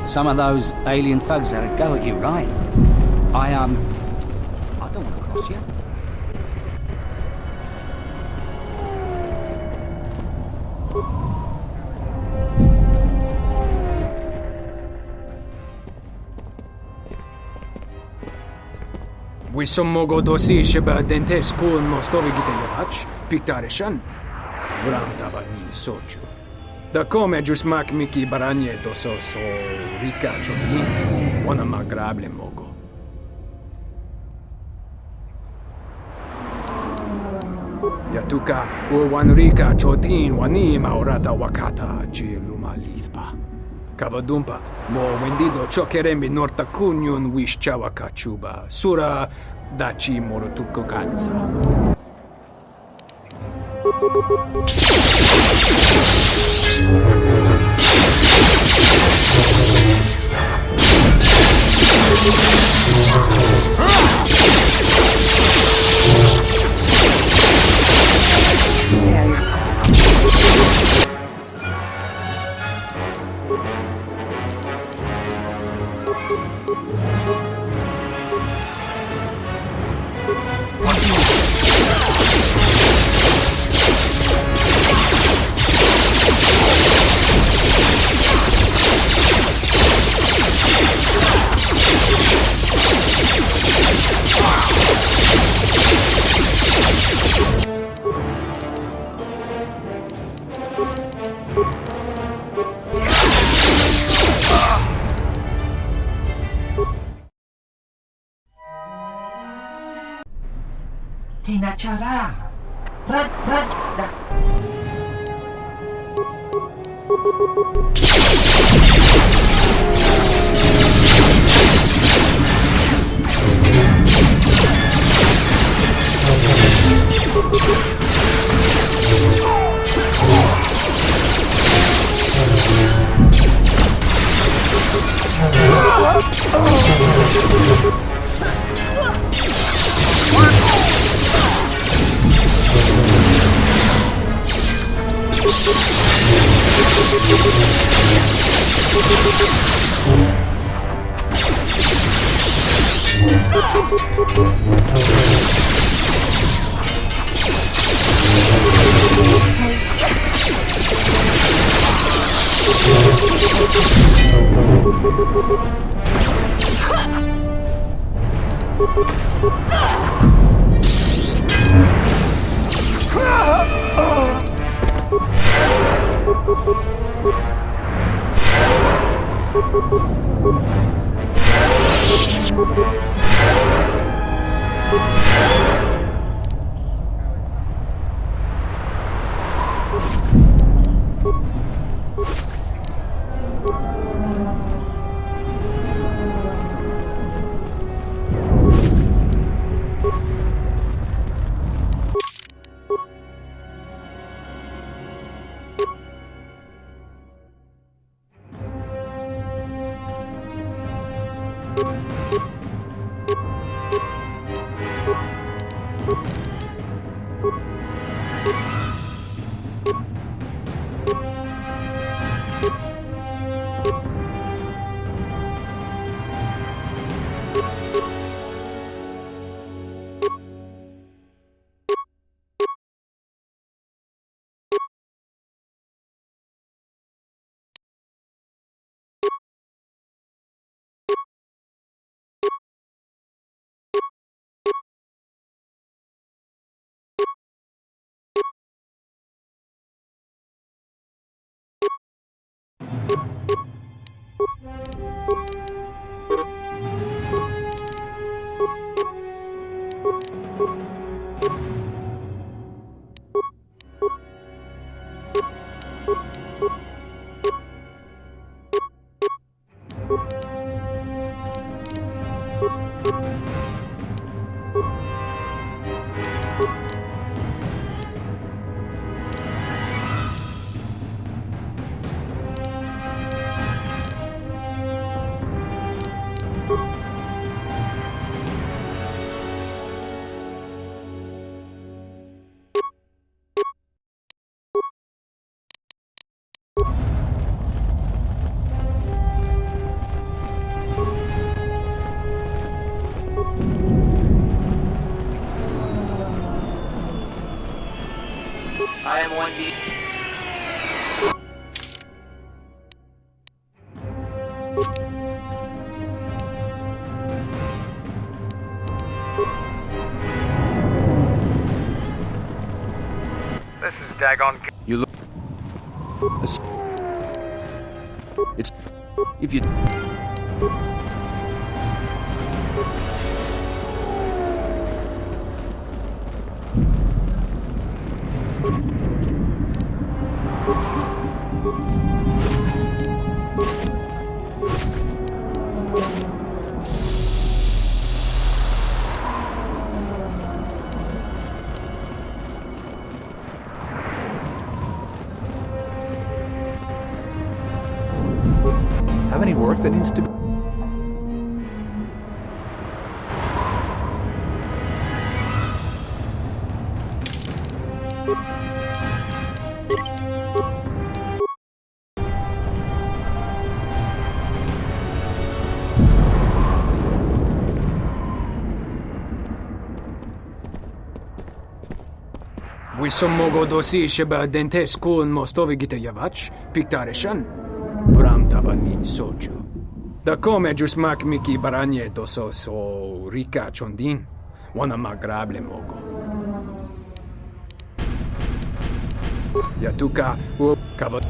Some of those alien thugs had a go at you, right? I don't want to cross you. We sommogo dosi sheba dente school mostovi gitejavach, piktarishan. Bram tava ni soju. Da come just mak miki baranye doso so rika chotin, ona magrable mogo. Yatuka wan rika chotin wani maurata wakata chi luma lisba. Kavadumpa, mo wendido chokerembi norta kunyun wish chawaka chuba, sura dachi morotuko kansa. Prepare yourself. Tinacara. Rad. I am 1B. This is Dagon. You look. It's. If you. Have any work that needs to be... Ви самого досі баденте скун мостові гітаявач, піктаришан? Брам табанін сочу. Да коме джусмак мики баранье досо со рика чондин, вона маграбле мого. Я тука у кава...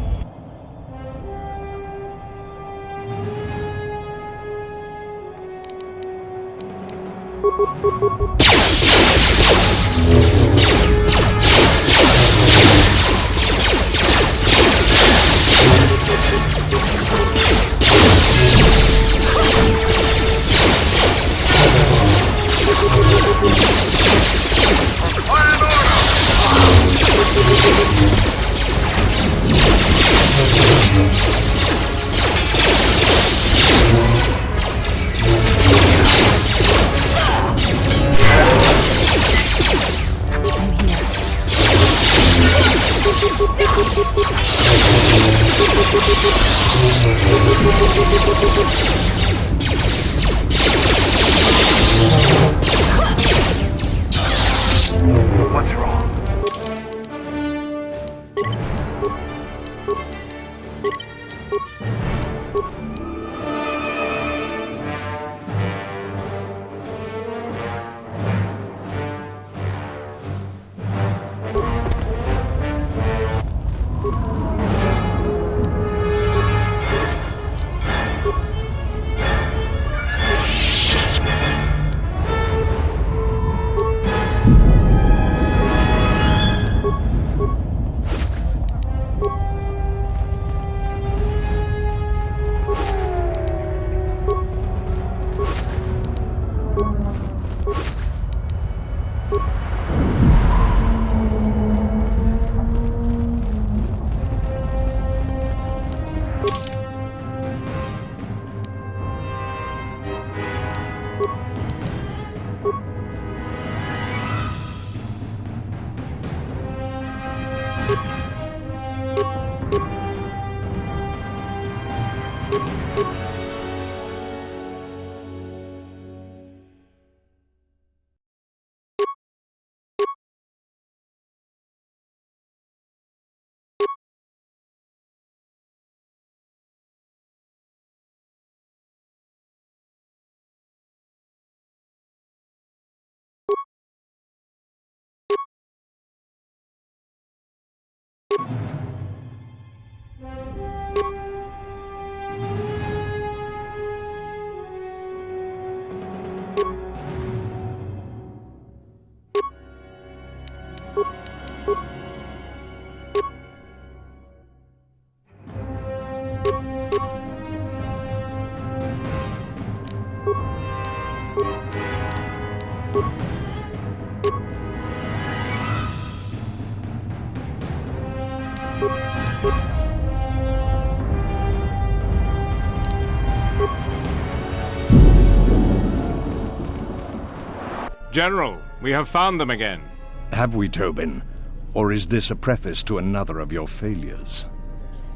What's wrong? General, we have found them again. Have we, Tobin? Or is this a preface to another of your failures?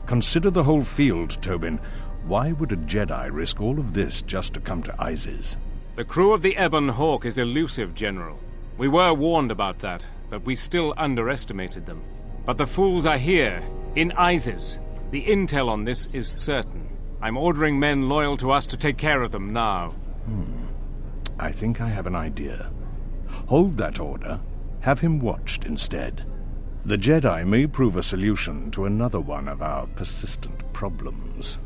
Consider the whole field, Tobin. Why would a Jedi risk all of this just to come to Isis? The crew of the Ebon Hawk is elusive, General. We were warned about that, but we still underestimated them. But the fools are here, in Isis. The intel on this is certain. I'm ordering men loyal to us to take care of them now. I think I have an idea. Hold that order. Have him watched instead. The Jedi may prove a solution to another one of our persistent problems.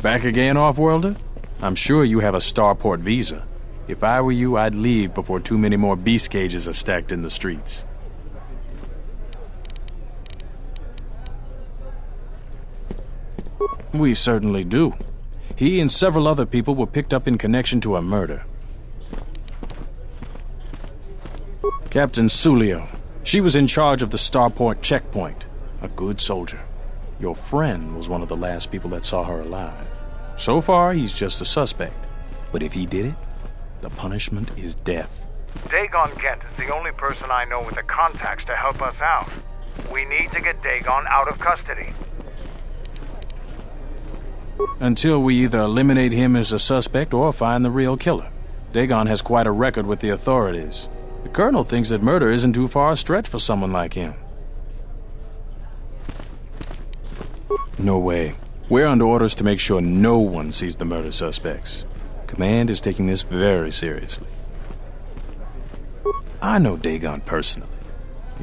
Back again, Off-Worlder? I'm sure you have a starport visa. If I were you, I'd leave before too many more beast cages are stacked in the streets. We certainly do. He and several other people were picked up in connection to a murder. Captain Sulio. She was in charge of the starport checkpoint. A good soldier. Your friend was one of the last people that saw her alive. So far, he's just a suspect. But if he did it, the punishment is death. Dagon Kent is the only person I know with the contacts to help us out. We need to get Dagon out of custody. Until we either eliminate him as a suspect or find the real killer. Dagon has quite a record with the authorities. The Colonel thinks that murder isn't too far a stretch for someone like him. No way. We're under orders to make sure no one sees the murder suspects. Command is taking this very seriously. I know Dagon personally.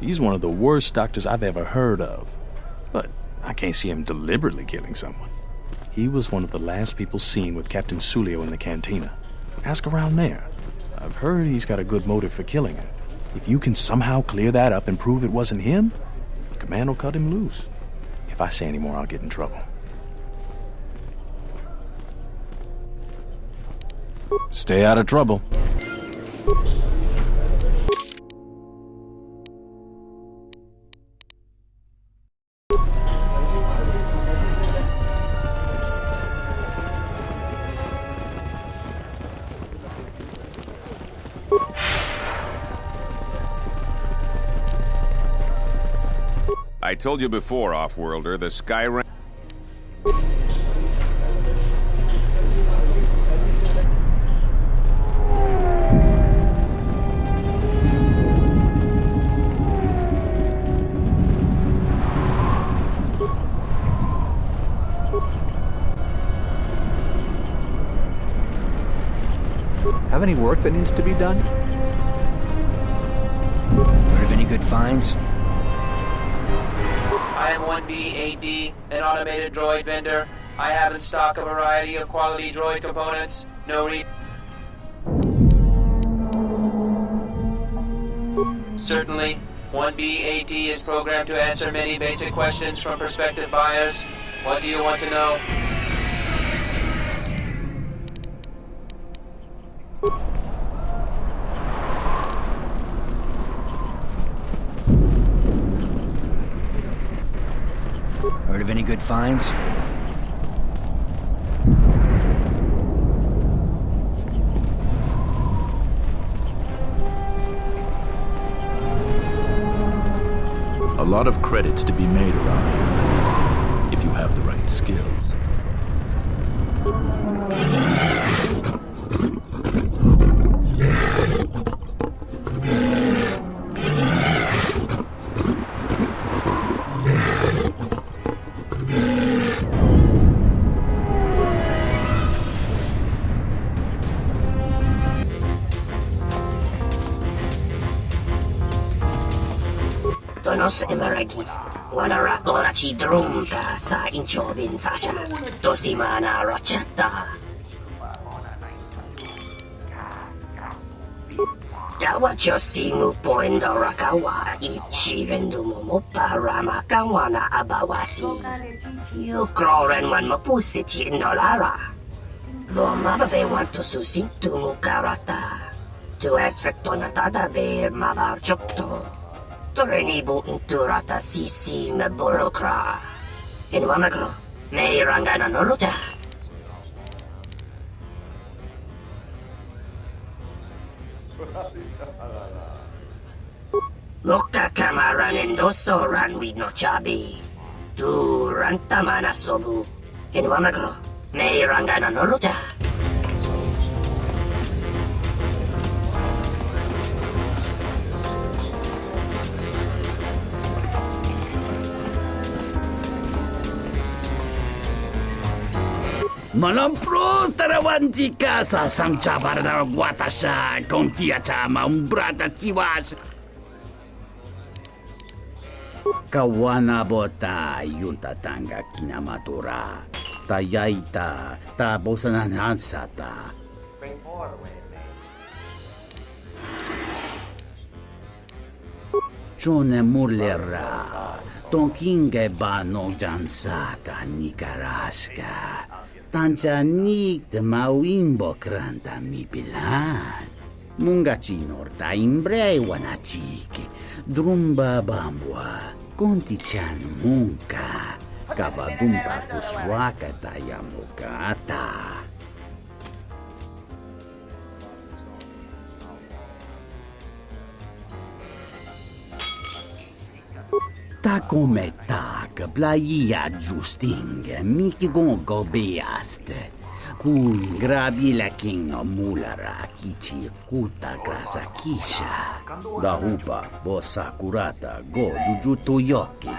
He's one of the worst doctors I've ever heard of. But I can't see him deliberately killing someone. He was one of the last people seen with Captain Sulio in the cantina. Ask around there. I've heard he's got a good motive for killing her. If you can somehow clear that up and prove it wasn't him, Command will cut him loose. If I say any more, I'll get in trouble. Stay out of trouble. I told you before, Off-Worlder, the Skyrim... Have any work that needs to be done? Heard of any good finds? I am 1B8D, an automated droid vendor. I have in stock a variety of quality droid components. No re... Certainly, 1B8D is programmed to answer many basic questions from prospective buyers. What do you want to know? Heard of any good finds? A lot of credits to be made around here, if you have the right skills. Donos emeragith, wanarakora ci drumka sa inchobin sasha, dosimana rachata. Dawacho simu poendo rakawa ichirendumu mo para makawana abawasi. You kroren man mapusiti nolara. Loma babe want to susintu mukarata. Tu es rectonatada ver mavar chokto. Torenibu inturata sisi me burokra. Inwamagro, me rangana noruta. Loka kamaran endosoran wino chabi. Tu rantamana sobu. Inwamagro. May rangana noruta. Malampro tarawantika sa samcha barada guatasha kontia chama umbrata tiwas. Kawana bota yunta tanga kinamatura. Tayaita ta bosanan hansata. Chone mulera. Tonkinge ba no jansaka nikaraska. Tanjanik de mawimbo kranta mi pilan. Mungachinor ta imbrei wanachiki. Drumba bambwa. Kontichan munka. Kavadumba kuswaka tayamukata. Ta come tak, blaia giusting, miki gongo beaste. Kun grabi la king mulara kichi kuta grasa kisha. Da hupa bosa kurata go jujuto yoki.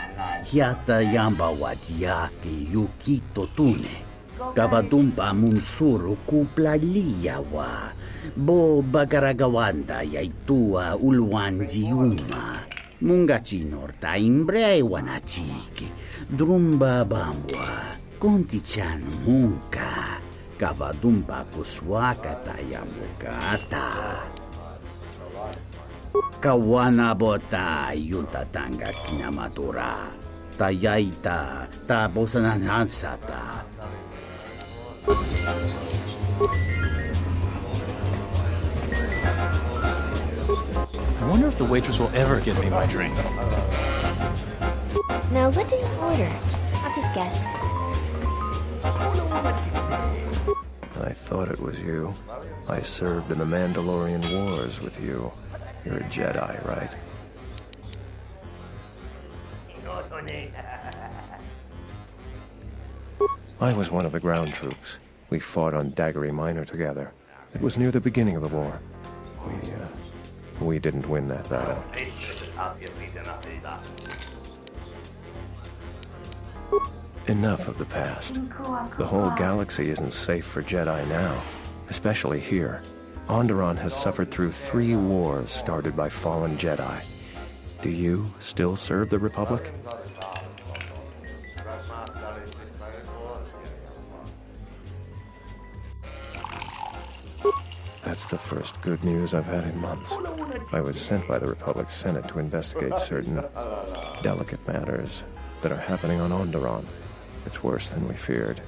Hiata yamba wajiaki yukito tune. Kavadumpa munsuru kupla liyawa. Bo bagaragawanda yaitua ulwanji uma. Mungachinor ta imbrei wanachiki. Drumba bambwa. Kontichan munka. Kavadumpa kuswaka tayamukata. Kawana bota yunta tanga kinamatura. Tayaita ta bosanan hansata. I wonder if the waitress will ever give me my drink. Now, what do you order? I'll just guess. I thought it was you. I served in the Mandalorian Wars with you. You're a Jedi, right? I was one of the ground troops. We fought on Daggery Minor together. It was near the beginning of the war. We didn't win that battle. Enough of the past. The whole galaxy isn't safe for Jedi now, especially here. Onderon has suffered through 3 wars started by fallen Jedi. Do you still serve the Republic? That's the first good news I've had in months. I was sent by the Republic Senate to investigate certain delicate matters that are happening on Onderon. It's worse than we feared.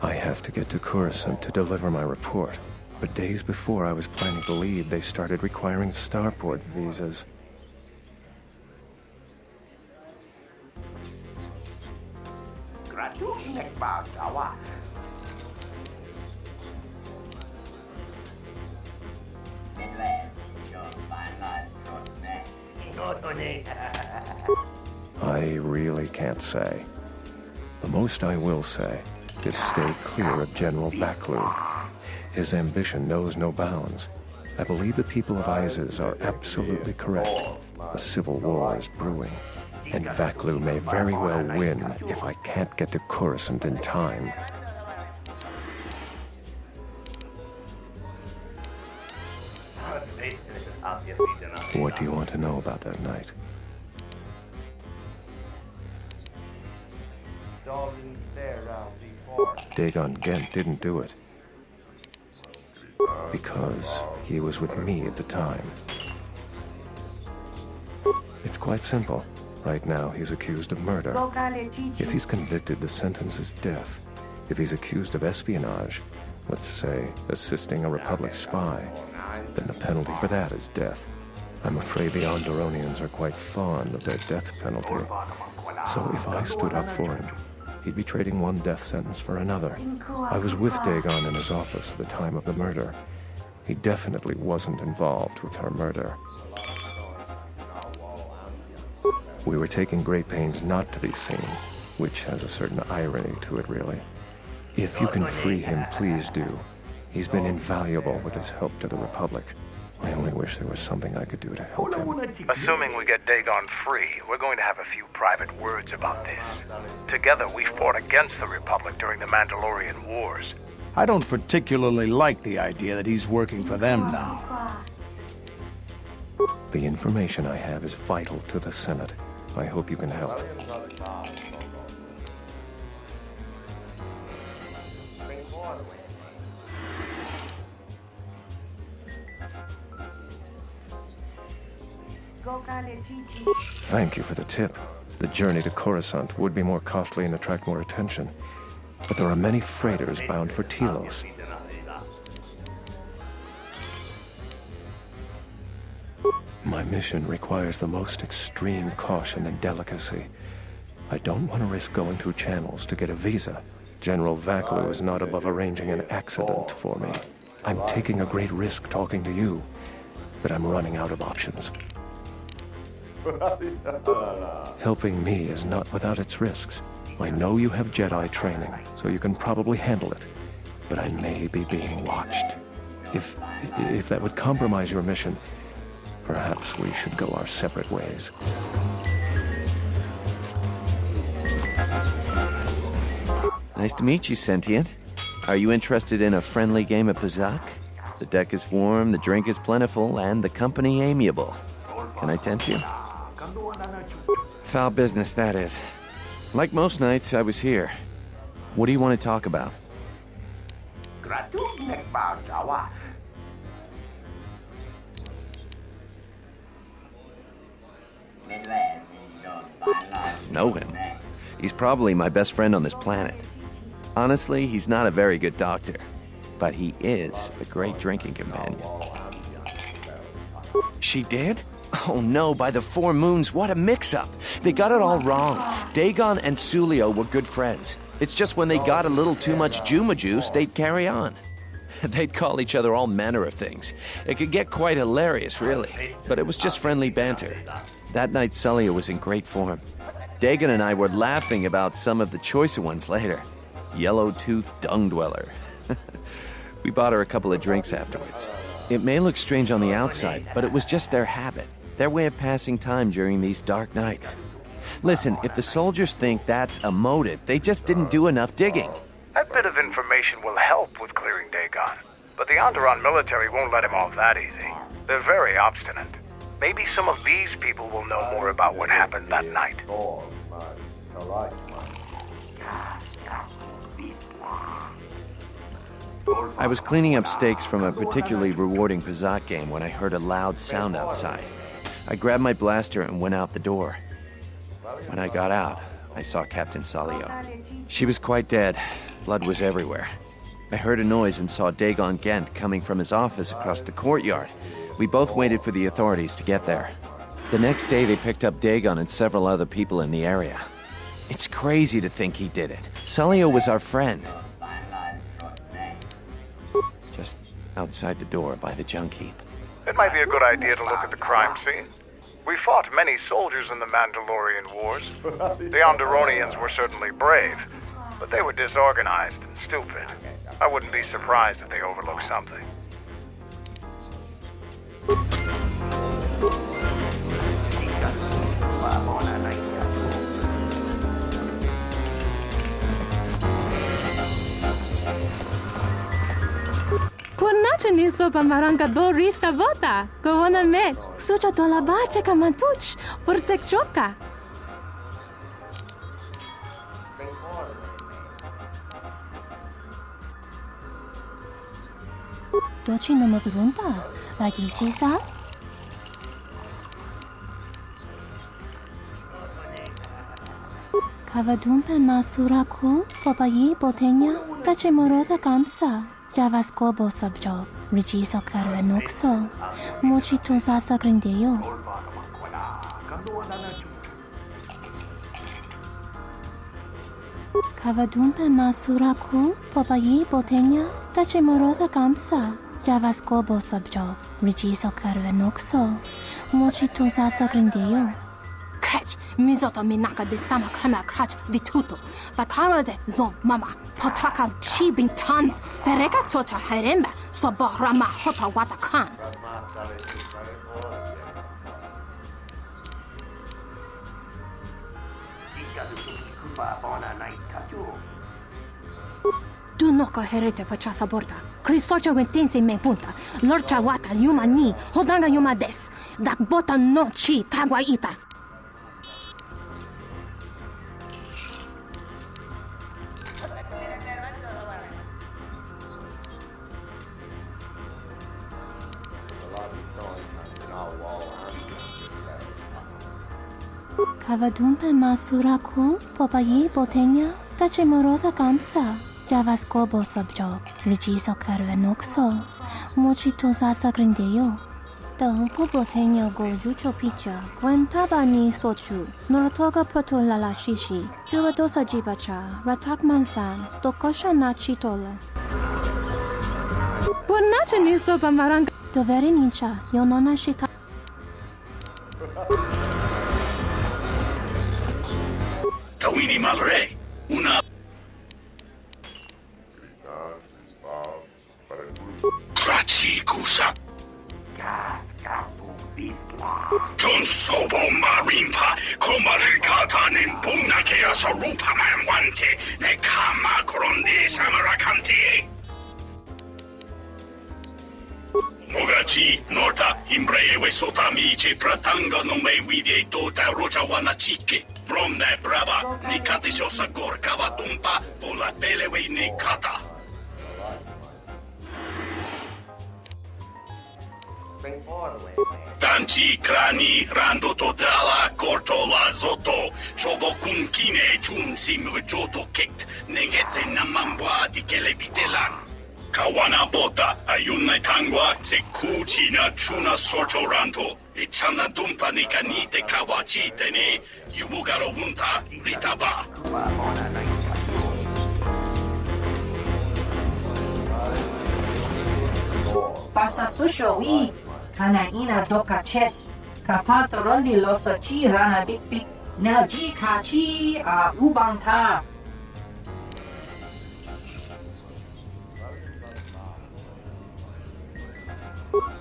I have to get to Coruscant to deliver my report. But days before I was planning to leave, they started requiring starport visas. I really can't say. The most I will say is stay clear of General Vaklu. His ambition knows no bounds. I believe the people of Izes are absolutely correct. A civil war is brewing, and Vaklu may very well win if I can't get to Coruscant in time. What do you want to know about that night? Dagon Gent didn't do it. Because he was with me at the time. It's quite simple. Right now, he's accused of murder. If he's convicted, the sentence is death. If he's accused of espionage, let's say assisting a Republic spy, then the penalty for that is death. I'm afraid the Onderonians are quite fond of their death penalty. So if I stood up for him, he'd be trading one death sentence for another. I was with Dagon in his office at the time of the murder. He definitely wasn't involved with her murder. We were taking great pains not to be seen, which has a certain irony to it, really. If you can free him, please do. He's been invaluable with his help to the Republic. I only wish there was something I could do to help him. Assuming we get Dagon free, we're going to have a few private words about this. Together, we fought against the Republic during the Mandalorian Wars. I don't particularly like the idea that he's working for them now. The information I have is vital to the Senate. I hope you can help. Thank you for the tip. The journey to Coruscant would be more costly and attract more attention. But there are many freighters bound for Telos. My mission requires the most extreme caution and delicacy. I don't want to risk going through channels to get a visa. General Vaklu is not above arranging an accident for me. I'm taking a great risk talking to you, but I'm running out of options. Helping me is not without its risks. I know you have Jedi training, so you can probably handle it. But I may be being watched. If that would compromise your mission, perhaps we should go our separate ways. Nice to meet you, Sentient. Are you interested in a friendly game of Pazak? The deck is warm, the drink is plentiful, and the company amiable. Can I tempt you? Foul business, that is. Like most nights, I was here. What do you want to talk about? Know him. He's probably my best friend on this planet. Honestly, he's not a very good doctor, but he is a great drinking companion. She did? Oh no, by the four moons, what a mix-up. They got it all wrong. Dagon and Sulio were good friends. It's just when they got a little too much Juma juice, they'd carry on. They'd call each other all manner of things. It could get quite hilarious, really. But it was just friendly banter. That night, Sulio was in great form. Dagon and I were laughing about some of the choicer ones later. Yellow-toothed dung dweller. We bought her a couple of drinks afterwards. It may look strange on the outside, but it was just their habit. Their way of passing time during these dark nights. Listen, if the soldiers think that's a motive, they just didn't do enough digging. That bit of information will help with clearing Dagon, but the Onderon military won't let him off that easy. They're very obstinate. Maybe some of these people will know more about what happened that night. I was cleaning up stakes from a particularly rewarding Pazak game when I heard a loud sound outside. I grabbed my blaster and went out the door. When I got out, I saw Captain Salio. She was quite dead. Blood was everywhere. I heard a noise and saw Dagon Gent coming from his office across the courtyard. We both waited for the authorities to get there. The next day, they picked up Dagon and several other people in the area. It's crazy to think he did it. Salio was our friend. Just outside the door by the junk heap. It might be a good idea to look at the crime scene. We fought many soldiers in the Mandalorian Wars. The Onderonians were certainly brave, but they were disorganized and stupid. I wouldn't be surprised if they overlooked something. Niso pamarangka do risa vota. Gowana me. Sucha to la bacha kamantuch. Vortek choka. Dochi no mazrunta. Ragichi sa? Kavadumpe masura kul. Popayi botenya. Tache morota kamsa. Javaskobo sabjob, Rigiso Karuenukso, Mochi Tosasa Grindeo. Kavadumpe Masura Kul, Popayi Botenya, Tache Morota Kamsa, Javaskobo subjob, Regiso Karvenokso, Mochitosa Sagrindeyo. Krech, mizoto minaka de sama krema krach vituto. Vakaraze zon mama, potaka chi bintano. Vereka chocha heremba, sobo rama hota watakan. Du noka herete pachasa borta. Krisocha wentense me punta. Lorcha wata yuma ni, hodanga yuma des. Dak bota no chi tagwa ita. Kavadumpe masuraku, popayi botenya, tache morota kamsa. Javaskobo subjob, Regiso Karvenokso, Mochitosa Sagrindeyo. Tahupo botenya go jucho picha, Gwentaba ni sochu, Norotoga proto lala shishi, Juvadosa jibacha, Ratak mansan, Tokosha na chitola. Buonace ni sopa maranga. Dovere nincha, Yonona shita. Tawini Malre, una Grazie Kusa John Sobo Marimpa Komarikatanin Bunakea Sarupa Manwante Nekama Koronde Samarakanti Mogachi Nota Imbreve Sotamice Pratanga no me vide tota Rojawana Chike Bromne Brava Nikatiso Sagor Kavatumpa Pola Telewe Nikata Tanci crani rando totala cortola zoto chobo kunkine chun sim joto kikt negete namambwa di kele bitelan kawana bota ayunna tangwa se kuchina chuna socho ranto e chana dumpa ni kanite kawachi tene yubugaro unta ritaba Fasa susho wi. Kana ina doka ches. Kapatorondi loso chi rana big big. Now ji ka chi a ubang ta.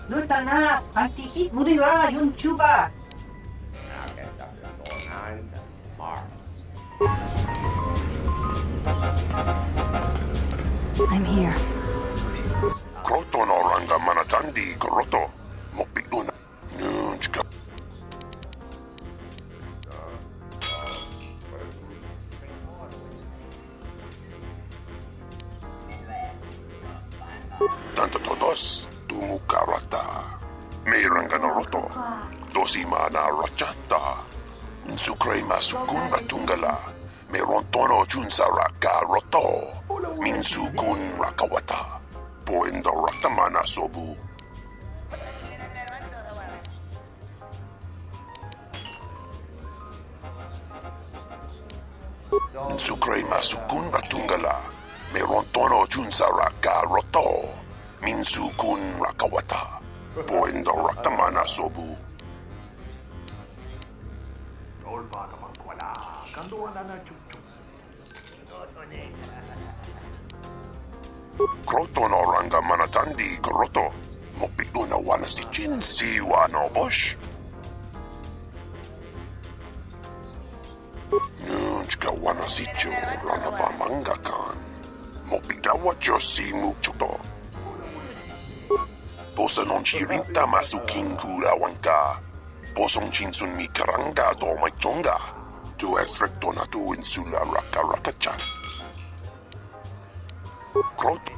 Lutanas, antihit murira yun chuba. I'm here. Kroto no ranga manatandi koroto. Mokpiduna. Nunchka. Tanto todos. Tumukarata. Meiranga no roto. Dosima na rachata. Insukre masukun batungala. Merontono junsara ka roto. Minsukun rakawata. Poendo ratamana sobu. Insukre masukun batungala. Merontono junsara ka roto. Minsukun rakawata. Poendo ratamana sobu. Kroto no ranga manatandi koroto. Mokpito na wana si Jin si wano bosh. Nunchka wana si jo rana ba mangakan. Mokpita wacho si mukchoto. Posa non ci rinta masukin kura wanka. Posong chinsun mi karanga do mai chonga. Tu ex recto na tu insula raka rakachan. Kroto.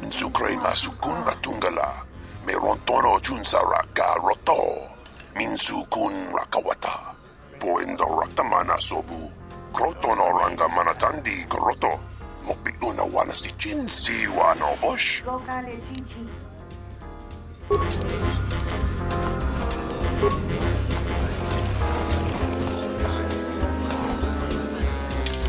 Insukre masukun batungala. Merontono junsara ka roto. Minsukun rakawata. Poendo ratamana sobu. Kroto no ranga manatandi koroto. Mokpito na wana si Jin si wano bosh. Bye.